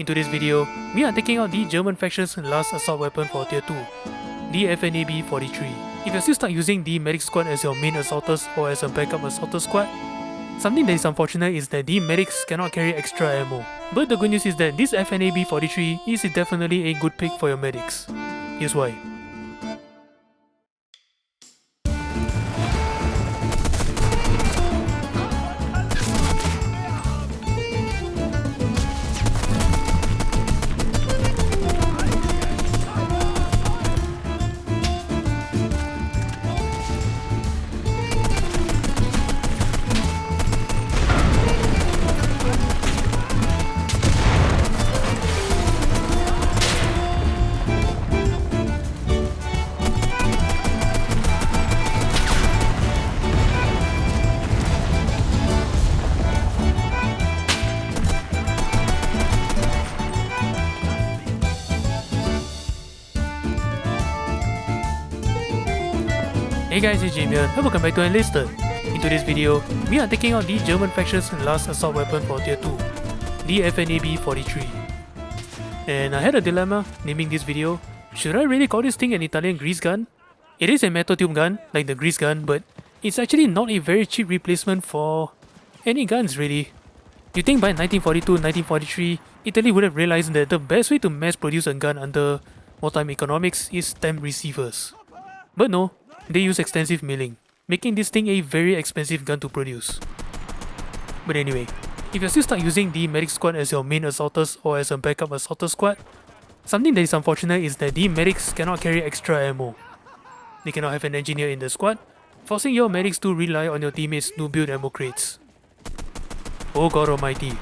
In today's video, we are taking out the German faction's last assault weapon for tier 2, the FNAB 43. If you're still stuck using the medic squad as your main assaulters or as a backup assaulter squad, something that is unfortunate is that the medics cannot carry extra ammo. But the good news is that this FNAB 43 is definitely a good pick for your medics. Here's why. Hey guys, it's Jamie and welcome back to Enlisted. In today's video, we are taking out the German faction's last assault weapon for tier 2, the FNAB 43. And I had a dilemma naming this video. Should I really call this thing an Italian grease gun? It is a metal tube gun, like the grease gun, but it's actually not a very cheap replacement for any guns really. You think by 1942-1943, Italy would have realized that the best way to mass produce a gun under wartime economics is stamp receivers. But no, they use extensive milling, making this thing a very expensive gun to produce. But anyway, if you're still stuck using the medic squad as your main assaulters or as a backup assaulter squad, something that is unfortunate is that the medics cannot carry extra ammo. They cannot have an engineer in the squad, forcing your medics to rely on your teammates to build ammo crates. Oh god almighty.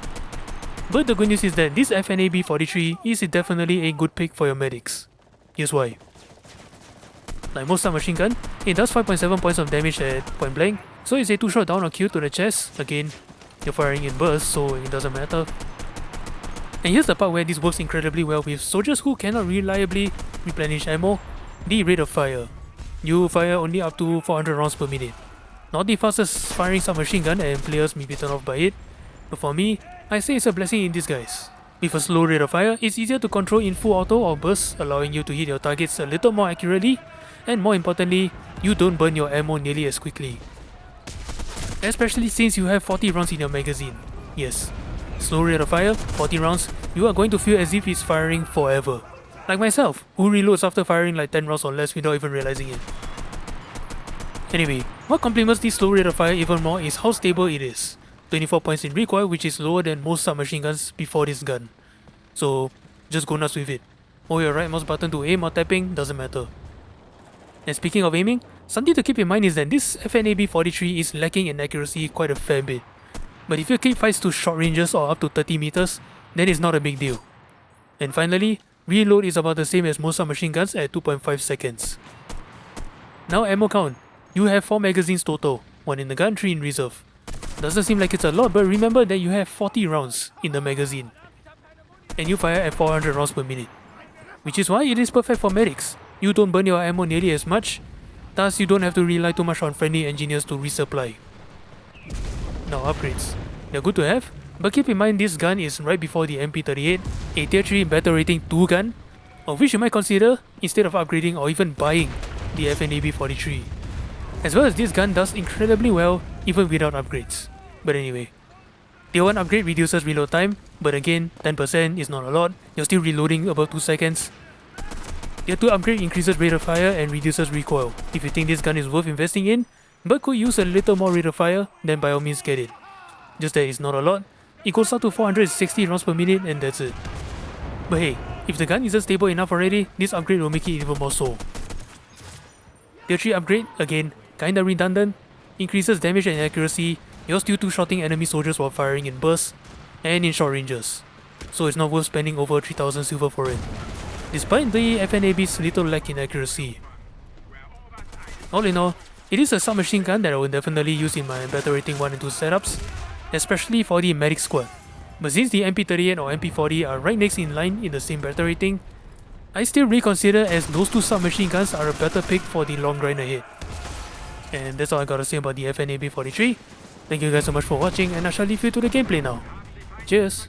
But the good news is that this FNAB 43 is definitely a good pick for your medics. Here's why. Like most submachine gun, it does 5.7 points of damage at point blank, so it's a 2-shot down or kill to the chest. Again, you're firing in bursts, so it doesn't matter. And here's the part where this works incredibly well with soldiers who cannot reliably replenish ammo, the rate of fire. You fire only up to 400 rounds per minute. Not the fastest firing submachine gun and players may be turned off by it, but for me, I say it's a blessing in disguise. With a slow rate of fire, it's easier to control in full auto or bursts, allowing you to hit your targets a little more accurately, and more importantly, you don't burn your ammo nearly as quickly. Especially since you have 40 rounds in your magazine. Yes, slow rate of fire, 40 rounds, you are going to feel as if it's firing forever. Like myself, who reloads after firing like 10 rounds or less without even realizing it. Anyway, what complements this slow rate of fire even more is how stable it is. 24 points in recoil, which is lower than most submachine guns before this gun. So, just go nuts with it. Hold your right mouse button to aim or tapping, doesn't matter. And speaking of aiming, something to keep in mind is that this FNAB 43 is lacking in accuracy quite a fair bit. But if your keep fights to short ranges or up to 30 meters, then it's not a big deal. And finally, reload is about the same as most submachine guns at 2.5 seconds. Now ammo count. You have 4 magazines total, 1 in the gun, 3 in reserve. Doesn't seem like it's a lot, but remember that you have 40 rounds in the magazine. And you fire at 400 rounds per minute. Which is why it is perfect for medics. You don't burn your ammo nearly as much, thus you don't have to rely too much on friendly engineers to resupply. Now upgrades. They're good to have, but keep in mind this gun is right before the MP38, a tier 3 battle rating 2 gun, of which you might consider instead of upgrading or even buying the FNAB 43. As well as this gun does incredibly well even without upgrades. But anyway, tier 1 upgrade reduces reload time, but again 10% is not a lot, you're still reloading above 2 seconds. Tier 2 upgrade increases rate of fire and reduces recoil. If you think this gun is worth investing in, but could use a little more rate of fire, then by all means get it. Just that it's not a lot, it goes up to 460 rounds per minute and that's it. But hey, if the gun isn't stable enough already, this upgrade will make it even more so. Tier 3 upgrade, again, kinda redundant, increases damage and accuracy, you're still 2-shotting enemy soldiers while firing in bursts, and in short ranges. So it's not worth spending over 3000 silver for it, despite the FNAB's little lack in accuracy. All in all, it is a submachine gun that I will definitely use in my battle rating 1 and 2 setups, especially for the medic squad. But since the MP38 or MP40 are right next in line in the same battle rating, I still reconsider as those 2 submachine guns are a better pick for the long grind ahead. And that's all I gotta say about the FNAB 43. Thank you guys so much for watching, and I shall leave you to the gameplay now. Cheers!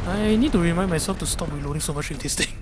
I need to remind myself to stop reloading so much with this thing.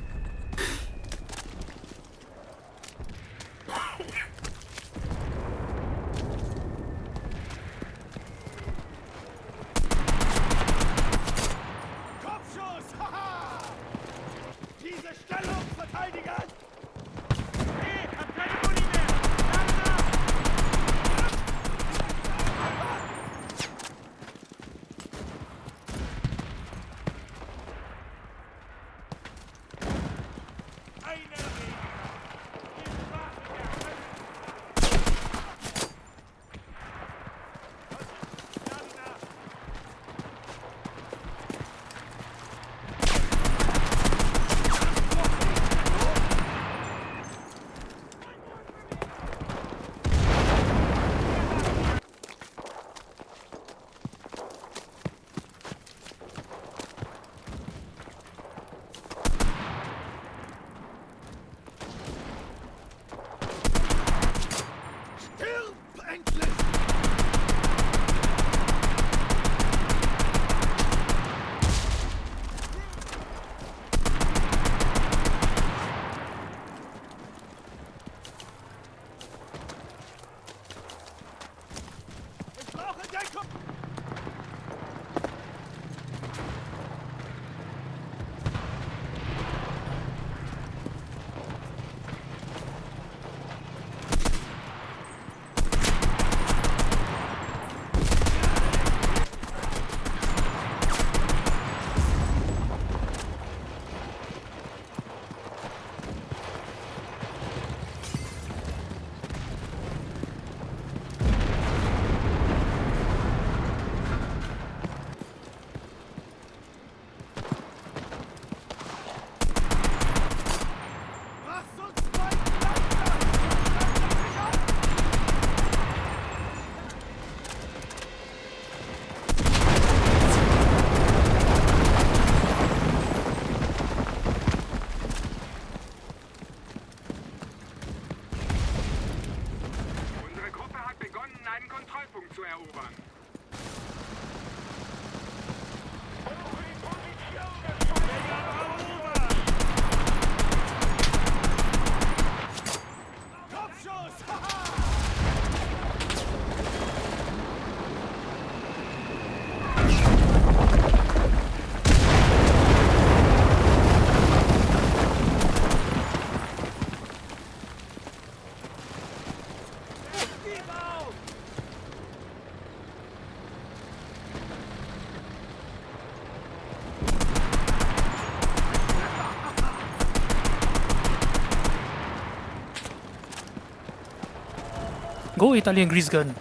Go Italian grease gun.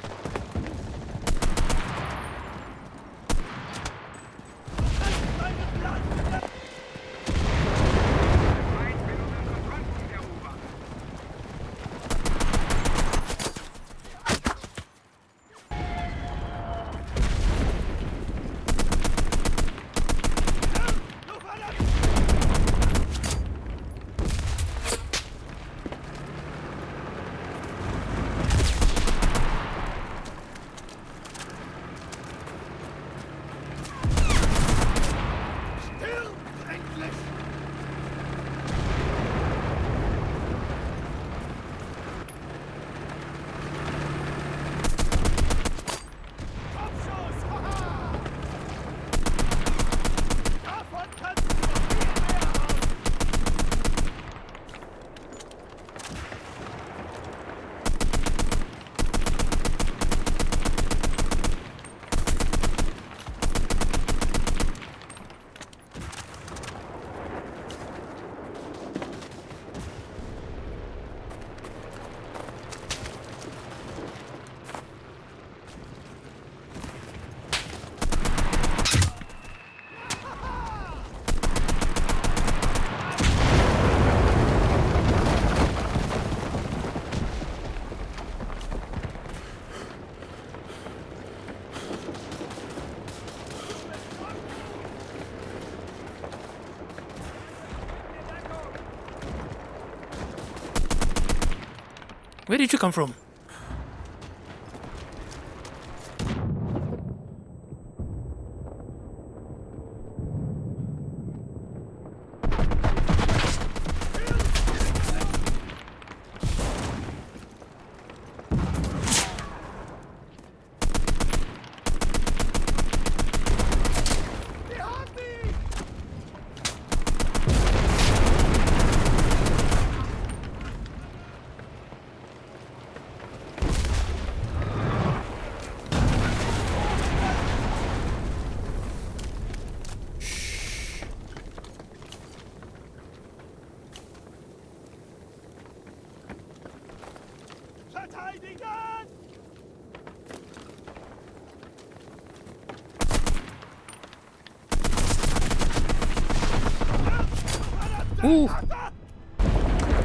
Where did you come from?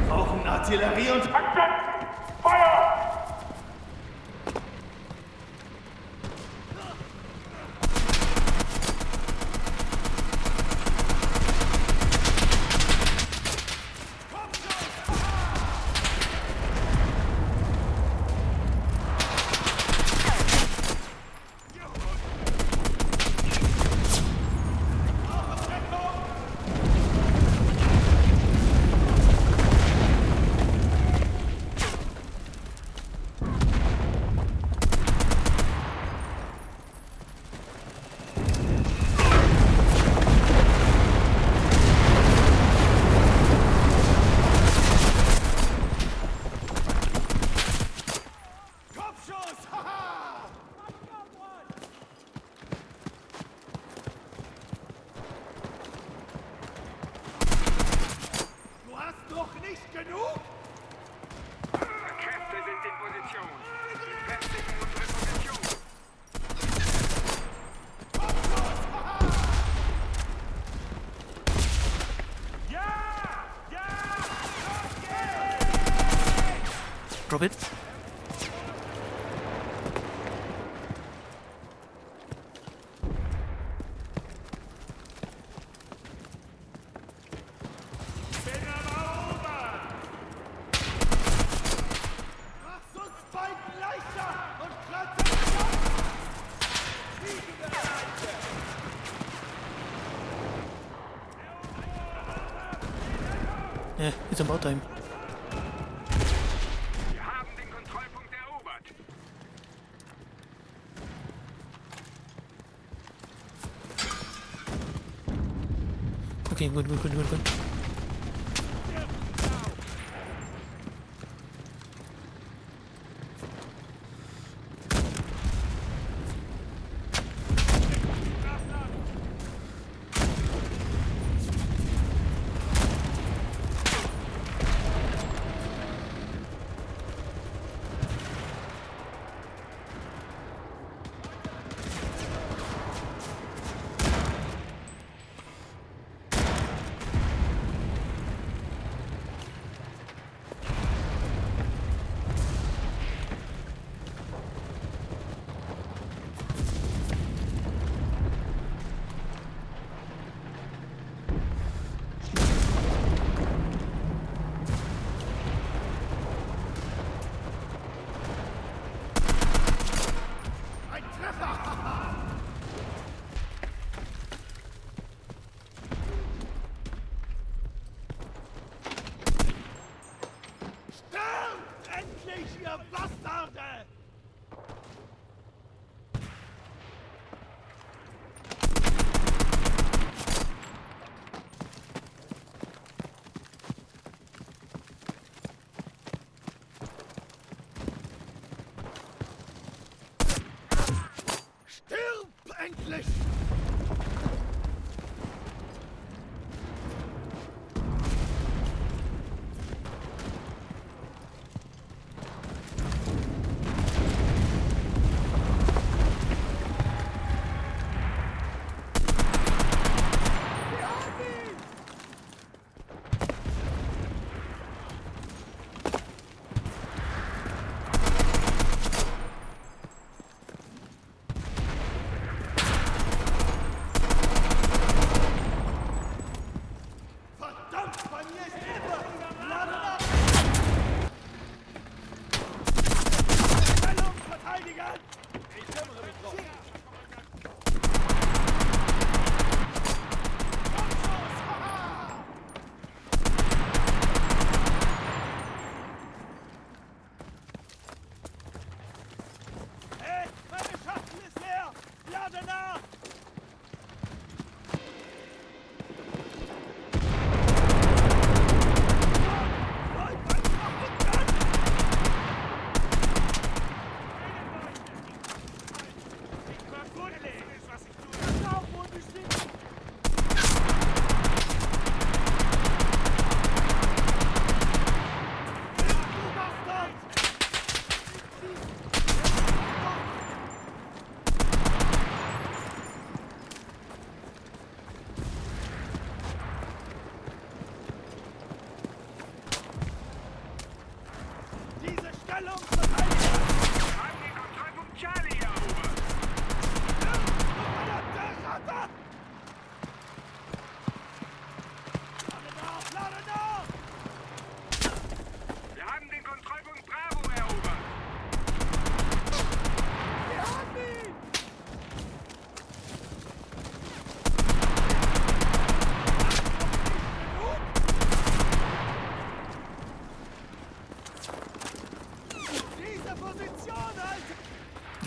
Brauchen Artillerie und... Drop it. Yeah, it's about time. Wir haben den Kontrollpunkt erobert. Okay, good.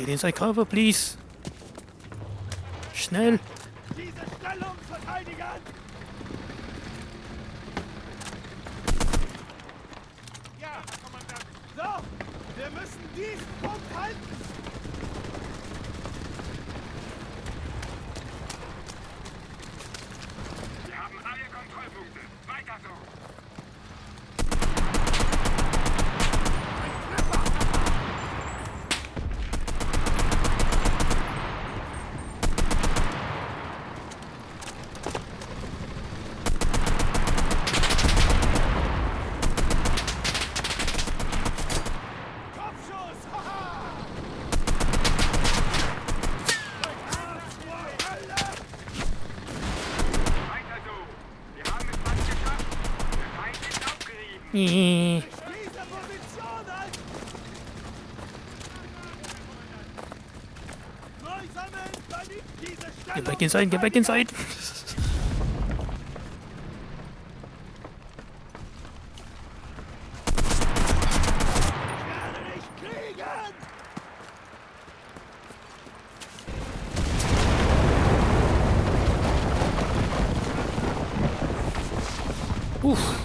Get inside cover, please. Schnell. Diese Stellung verteidigen! Ja, Herr Kommandant. So, wir müssen diesen Punkt halten! Wir haben alle Kontrollpunkte. Weiter so. Kopfschuss! Haha! Weiter so. Wir haben es fast geschafft. Der Feind ist aufgerieben. Nee. Diese Position halten! Neu sammeln! Dann liegt diese Stellung! Get back inside, get back inside. Ich werde dich kriegen! Uff.